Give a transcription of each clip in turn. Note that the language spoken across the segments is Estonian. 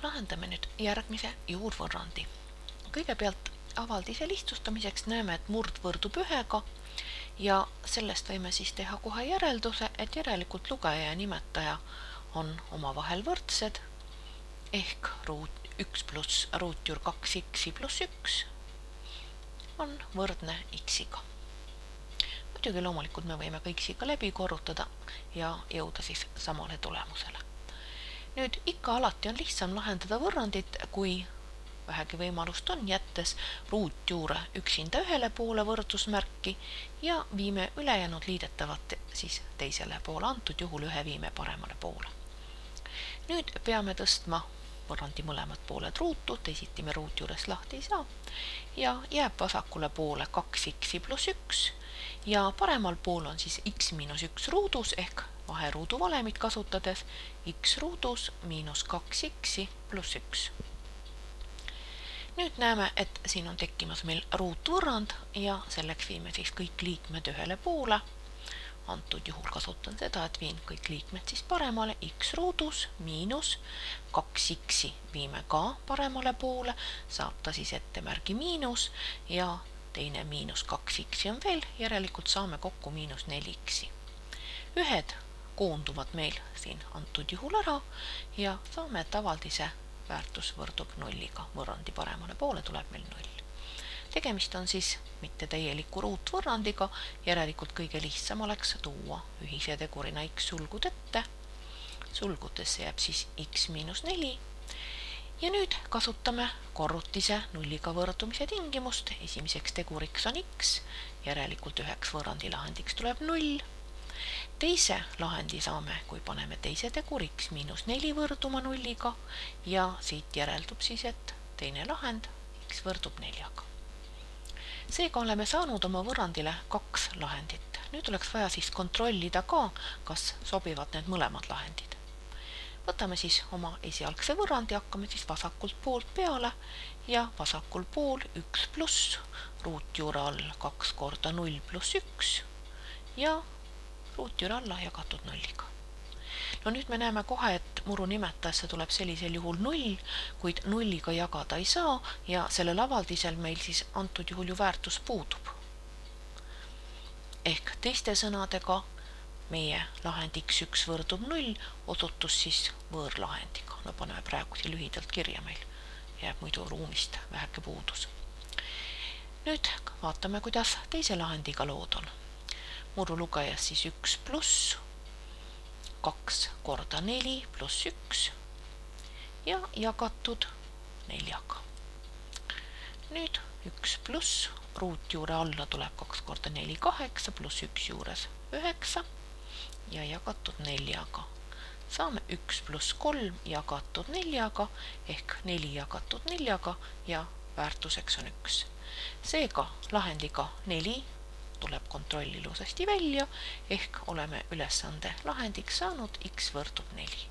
Lahendame nüüd järgmise juurvõrrandi. Kõigepealt avaldise lihtsustamiseks näeme, et murd võrdub 1-ga ja sellest võime siis teha kohe järelduse, et järelikult lugeja ja nimetaja on omavahel võrdsed ehk 1 pluss ruutjuur 2x pluss 1 on võrdne x-iga. Muidugi loomulikult me võime kõik siga läbi korrutada ja jõuda siis samale tulemusele. Nüüd ikka alati on lihtsam lahendada võrrandit, kui vähegi võimalust on, jättes ruutjuure üksinda ühele poole võrdusmärki ja viime ülejäänud liidetavat siis teisele poole, antud juhul ühe viime paremale poole. Nüüd peame tõstma võrrandi mõlemad pooled ruutu, teisiti me ruutjuurest lahti ei saa ja jääb vasakule poole 2x pluss 1 ja paremal pool on siis x miinus 1 ruudus ehk vaheruudu valemit kasutades x ruudus miinus 2x pluss 1. Nüüd näeme, et siin on tekkimas meil ruutvõrrand ja selleks viime siis kõik liikmed ühele poole. Antud juhul kasutan seda, et viin kõik liikmed siis paremale, x ruudus miinus 2x viime ka paremale poole, saab ta siis ettemärgi miinus ja teine miinus 2x on veel, järelikult saame kokku miinus 4x. Ühed koonduvad meil siin antud juhul ära ja saame, et avaldise väärtus võrdub 0-ga, võrrandi paremale poole tuleb meil 0. Tegemist on siis mitte täieliku ruutvõrrandiga, järelikult kõige lihtsam oleks tuua ühise tegurina x sulgud ette. Sulgudesse jääb siis x miinus 4 ja nüüd kasutame korrutise 0-ga võrdumise tingimust. Esimeseks teguriks on x, järelikult üheks võrrandi lahendiks tuleb 0. Teise lahendi saame, kui paneme teise teguri x miinus 4 võrduma 0-ga ja siit järeldub siis, et teine lahend x võrdub 4-ga. Seega oleme saanud oma võrrandile 2 lahendit. Nüüd oleks vaja siis kontrollida ka, kas sobivad need mõlemad lahendid. Võtame siis oma esialgse võrrandi, hakkame siis vasakult poolt peale ja vasakul pool 1 pluss ruutjuure all 2 korda 0 pluss 1 ja ruutjuure alla jagatud 0-ga. No nüüd me näeme kohe, et muru nimetajasse tuleb sellisel juhul 0, kuid 0-ga jagada ei saa ja sellel avaldisel meil siis antud juhul ju väärtus puudub. Ehk teiste sõnadega meie lahend x1 võrdub 0 osutus siis võõrlahendiga. No paneme praegu siin lühidalt kirja, meil jääb muidu ruumist väheke puudus. Nüüd vaatame, kuidas teise lahendiga lood on. Muru lugejas siis 1 pluss 2 korda 4 pluss 1 ja jagatud 4-ga. Nüüd 1 pluss ruutjuure alla tuleb 2 korda 4 8 pluss 1 juures 9 ja jagatud 4-ga. Saame 1 pluss 3 jagatud 4-ga ehk 4 jagatud 4-ga ja väärtuseks on 1. Seega lahendiga 4 tuleb kontroll ilusasti välja ehk oleme ülesande lahendiks saanud x võrdub 4.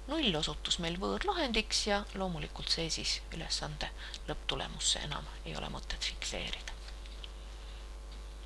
0 osutus meil võõrlahendiks ja loomulikult see siis ülesande lõpptulemusse enam ei ole mõtet fikseerida.